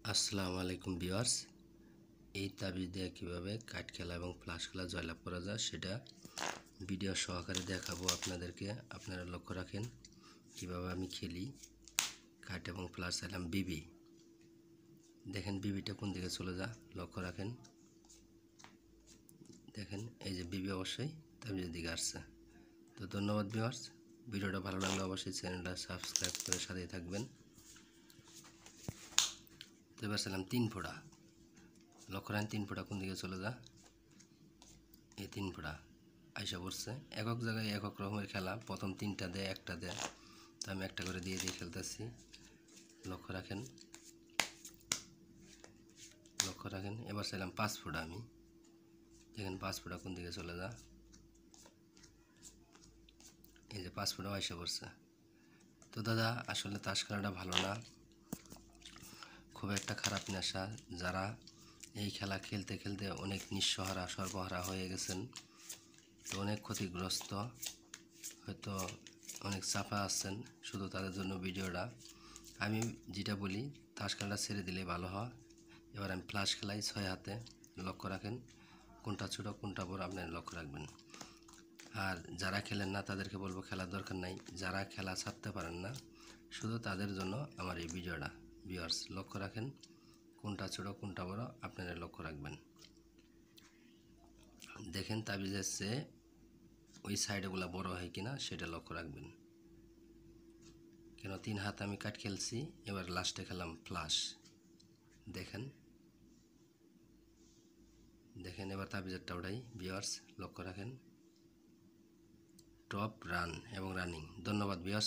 আসসালামু আলাইকুম ভিউয়ার্স। এই তাবিজ দিয়ে কীভাবে কাঠ খেলা এবং ফ্লাশ খেলা জয়লাভ করা যায় সেটা ভিডিও সহকারে দেখাবো আপনাদেরকে। আপনারা লক্ষ্য রাখেন কীভাবে আমি খেলি। কাঠ এবং ফ্লাশ চাইলাম বিবি, দেখেন বিবিটা কোন দিকে চলে যা, লক্ষ্য রাখেন। দেখেন এই যে বিবি অবশ্যই তাবিজের দিকে আসছে। তো ধন্যবাদ ভিউয়ার্স, ভিডিওটা ভালো লাগলে অবশ্যই চ্যানেলটা সাবস্ক্রাইব করে সাথে থাকবেন। তো এবার চাইলাম 3 ফোঁটা, লক্ষ্য রাখেন 3 ফোঁটা কোন দিকে চলে যা, এই 3 ফোঁটা আইসা পড়ছে। একক জায়গায় একক রকমের খেলা, প্রথম 3টা দেয়, একটা দেয়, তো আমি একটা করে দিয়ে দিয়ে খেলতেছি। লক্ষ্য রাখেন, লক্ষ্য রাখেন। এবার চাইলাম 5 ফোঁটা, আমি দেখেন 5 ফোঁটা কোন দিকে চলে যা, এই যে 5 ফোঁটাও আইসা পড়ছে। তো দাদা আসলে তাস খেলাটা ভালো না, খুব একটা খারাপ নেশা। যারা এই খেলা খেলতে খেলতে অনেক নিঃস্বহারা সর্বহারা হয়ে গেছেন, তো অনেক ক্ষতিগ্রস্ত, হয়তো অনেক চাপা আছেন, শুধু তাদের জন্য ভিডিওটা। আমি যেটা বলি, তাস খেলাটা ছেড়ে দিলে ভালো হয়। এবার আমি ফ্লাশ খেলাই 6 হাতে, লক্ষ্য রাখেন কোনটা ছোটো কোনটা বড় আপনি লক্ষ্য রাখবেন। আর যারা খেলেন না তাদেরকে বলবো খেলার দরকার নাই। যারা খেলা ছাড়তে পারেন না, শুধু তাদের জন্য আমার এই ভিডিওটা। ভিউয়ার্স লক্ষ্য রাখেন কোনটা ছোটো কোনটা বড় আপনারা লক্ষ্য রাখবেন। দেখেন তাবিজের চেয়ে ওই সাইডেগুলো বড় হয় কিনা সেটা লক্ষ্য রাখবেন। কেন 3 হাত আমি কাট খেলছি, এবার লাস্টে খেলাম ফ্লাশ। দেখেন দেখেন এবার তাবিজেরটা ওটাই। ভিউয়ার্স লক্ষ্য রাখেন, টপ রান এবং রানিং। ধন্যবাদ ভিউয়ার্স।